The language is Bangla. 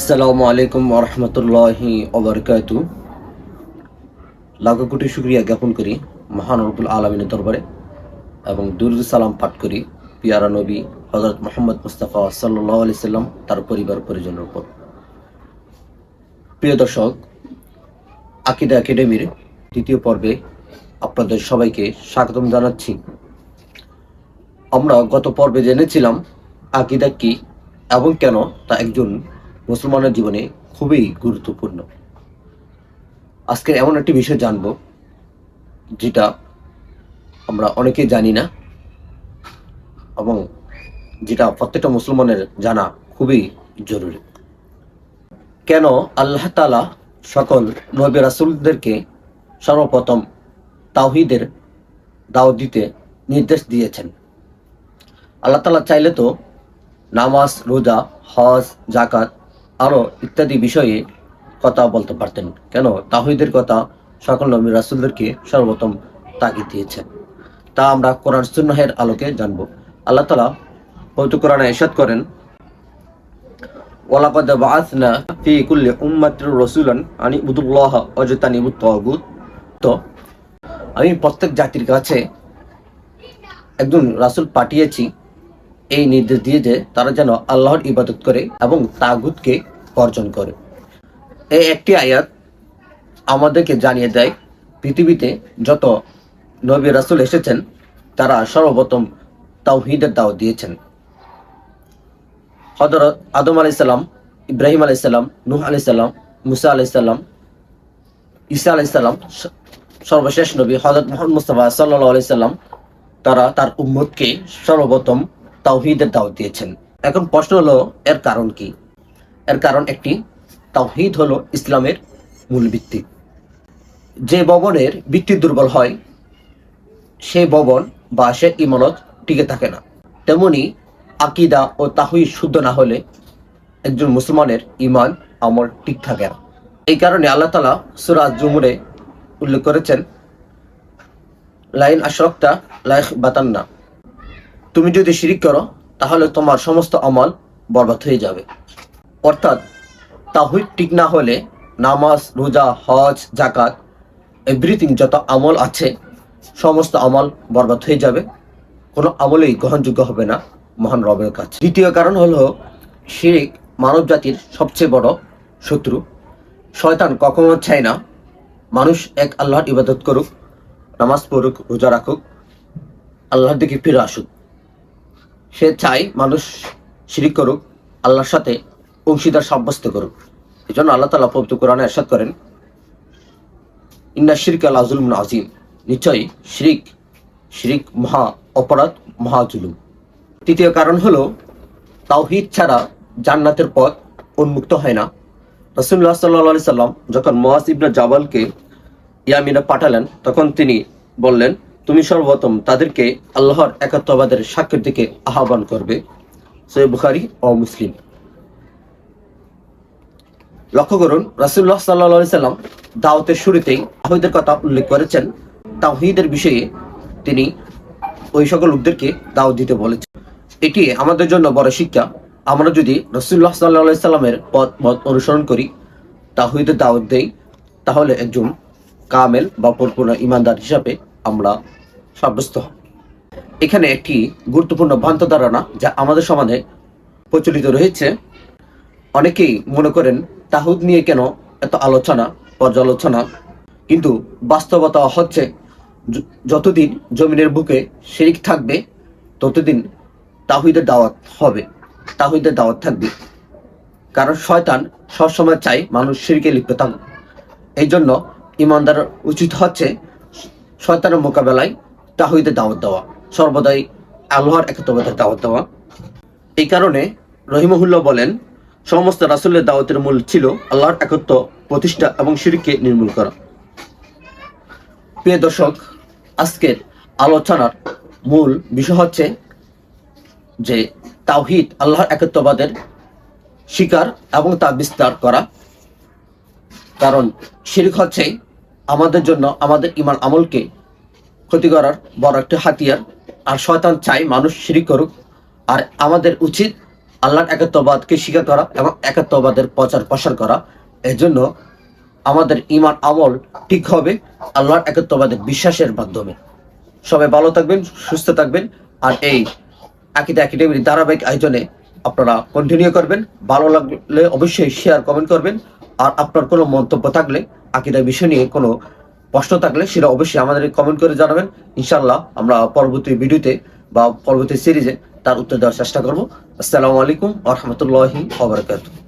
আসসালামু আলাইকুম ওরহমতুল্লাহি ওবরকাতু। লাখো কোটি শুকরিয়া জ্ঞাপন করি মহান রব্বুল আলমিনের দরবারে এবং দুরুদ সালাম পাঠ করি পিয়ারা নবী হযরত মুহাম্মদ মুস্তাফা সাল্লাল্লাহু আলাইহি সাল্লাম তার পরিবার পরিজনের উপর। প্রিয় দর্শক, আকিদা একাডেমির দ্বিতীয় পর্বে আপনাদের সবাইকে স্বাগতম জানাচ্ছি। আমরা গত পর্বে জেনেছিলাম আকিদা কি এবং কেন তা একজন মুসলমানের জীবনে খুবই গুরুত্বপূর্ণ। আজকে এমন একটি বিষয় জানব যেটা আমরা অনেকেই জানি না এবং যেটা প্রত্যেকটা মুসলমানের জানা খুবই জরুরি। কেন আল্লাহ তাআলা সকল নবী রাসূলদেরকে সর্বপ্রথম তাওহীদের দাওয়াত দিতে নির্দেশ দিয়েছেন? আল্লাহ তাআলা চাইলে তো নামাজ, রোজা, হজ, যাকাত আরো ইত্যাদি বিষয়ে কথা বলতে পারতেন। কেন তাওহীদের কথা সকল নবী রাসূলদেরকে সর্বপ্রথম তাগিদ দিয়েছেন? তা আমরা কোরআন সুন্নাহের আলোকে জানব। আল্লাহ তাআলা পবিত্র কোরআনে ইরশাদ করেন, ওয়ালাকাদ বাআসনা ফি কুল্লি উম্মাতির রাসূলান আন ইবুদুল্লাহ ওয়াজতানিবুত তাগুত। তো আমি প্রত্যেক জাতির কাছে একজন রাসূল পাঠিয়েছি এই নির্দেশ দিয়ে যে তারা যেন আল্লাহর ইবাদত করে এবং তাগুতকে বর্জন করে। এই একটি আয়াত আমাদেরকে জানিয়ে দেয় পৃথিবীতে যত নবী রাসূল এসেছেন তারা সর্বপ্রথম তাওহীদের দাওয়াত দিয়েছেন। হযরত আদম আলাইহিস সালাম, ইব্রাহিম আলাইহিস সালাম, নূহ আলাইহিস সালাম, মুসা আলাইহিস সালাম, ঈসা আলাইহিস সালাম, সর্বশেষ নবী হযরত মুহাম্মদ মুস্তাফা সাল্লাল্লাহু আলাইহি সাল্লাম তারা তার উম্মতকে সর্বপ্রথম তাওহীদের দাওয়াত দিয়েছেন। এখন প্রশ্ন হলো, এর কারণ কি? এর কারণ একটি, তাওহীদ হলো ইসলামের মূল ভিত্তি। যে ভবনের ভিত্তি দুর্বল হয় সেই ভবন বা সে ইমারত টিকে থাকে না। তেমনি আকিদা ও তাওহীদ শুদ্ধ না হলে একজন মুসলমানের ঈমান আমল ঠিক থাকে না। এই কারণে আল্লাহ তাআলা সূরা জুমরে উল্লেখ করেছেন, লাইন আশরাকতা লাইয়াহবাতান্না, তুমি যদি শিরিক করো তাহলে তোমার সমস্ত আমল বরবাদ হয়ে যাবে। অর্থাৎ তাওহীদ ঠিক না হলে নামাজ, রোজা, হজ, যাকাত এভরিথিং যত আমল আছে সমস্ত আমল বরবাদ হয়ে যাবে। কোনো আমলই গ্রহণযোগ্য হবে না মহান রবের কাছে। দ্বিতীয় কারণ হলো শিরিক মানব জাতির সবচেয়ে বড় শত্রু। শয়তান কখনো চায় না মানুষ এক আল্লাহর ইবাদত করুক, নামাজ পড়ুক, রোজা রাখুক, আল্লাহর দিকে ফিরে আসুক। সে চায় মানুষ শিরিক করুক, আল্লাহর সাথে অংশীদার সাব্যস্ত করুক। এই জন্য আল্লাহ তাআলা পবিত্র কোরআনে ইরশাদ করেন, ইন্না শিরকা লাযুলমুন আযীম, নিশ্চয়ই শিরিক মহা অপরাধ, মহা জুলুম। তৃতীয় কারণ হলো তাওহীদ ছাড়া জান্নাতের পথ উন্মুক্ত হয় না। রাসূলুল্লাহ সাল্লাল্লাহু আলাইহি সাল্লাম যখন মুআয ইবনে জাবালকে ইয়ামিনে পাঠালেন তখন তিনি বললেন, তুমি সর্বপ্রথম তাদেরকে আল্লাহর একাত্মবাদের সাক্ষ্যের দিকে আহ্বান করবে। সহিহ বুখারী ও মুসলিম। লক্ষ্য করুন, রাসূলুল্লাহ সাল্লাল্লাহু আলাইহি সাল্লাম দাওয়াতের শুরুতেই তাওহীদের কথা উল্লেখ করেছেন। তাওহীদের বিষয়ে তিনি ওই সকল লোকদেরকে দাওয়াত দিতে বলেছেন। এটি আমাদের জন্য বড় শিক্ষা। আমরা যদি রাসূলুল্লাহ সাল্লাল্লাহু আলাইহি সাল্লামের পথ অনুসরণ করি, তাওহীদের দাওয়াত দেই, তাহলে একজন কামেল বা পরিপূর্ণ ঈমানদার হিসাবে আমরা সাব্যস্ত হব। এখানে একটি গুরুত্বপূর্ণ ভ্রান্ত ধারণা যা আমাদের সমাজে প্রচলিত রয়েছে। অনেকেই মনে করেন তাওহীদ নিয়ে কেন এত আলোচনা, পর্যালোচনা, কিন্তু বাস্তবতা হচ্ছে যতদিন জমিনের বুকে শিরিক থাকবে ততদিন তাওহীদের দাওয়াত হবে, তাওহীদের দাওয়াত থাকবে। কারণ শয়তান সবসময় চায় মানুষ শিরকে লিপ্ত থাকুক। এই জন্য ঈমানদার উচিত হচ্ছে শয়তানের মোকাবেলায় তাওহীদের দাওয়াত দেওয়া, সর্বদাই আল্লাহর একাত্মবাদের দাওয়াত দেওয়া। এই কারণে রহিমাহুল্লাহ বলেন, সমস্ত রাসূলের দাওয়াতের মূল ছিল আল্লাহর একত্ব প্রতিষ্ঠা এবং শিরককে নির্মূল করা। প্রিয় দর্শক, আজকের আলোচনার মূল বিষয় হচ্ছে যে তাওহীদ আল্লাহর একত্ববাদের স্বীকার এবং তা বিস্তার করা। কারণ শিরক হচ্ছে আমাদের জন্য আমাদের ঈমান আমলকে ক্ষতি করার বড় একটা হাতিয়ার। আর শয়তান চায় মানুষ শিরক করুক। আর আমাদের উচিত আল্লাহর একাত্মবাদকে স্বীকার করা এবং একাত্মবাদের প্রচার প্রসার করা। এর জন্য আমাদের ঈমান আমল ঠিক হবে আল্লাহর একাত্মবাদের বিশ্বাসের মাধ্যমে। সবাই ভালো থাকবেন, সুস্থ থাকবেন। আর এই আকীদা একাডেমির ধারাবাহিক আয়োজনে আপনারা কন্টিনিউ করবেন। ভালো লাগলে অবশ্যই শেয়ার কমেন্ট করবেন। আর আপনার কোনো মন্তব্য থাকলে, আকীদা বিষয় নিয়ে কোনো প্রশ্ন থাকলে সেটা অবশ্যই আমাদের কমেন্ট করে জানাবেন। ইনশাআল্লাহ আমরা পরবর্তী ভিডিওতে বা পরবর্তী সিরিজে তার উত্তর দেওয়ার চেষ্টা করব। আসসালামু আলাইকুম ওয়া রাহমাতুল্লাহি ওয়া বারাকাতুহু।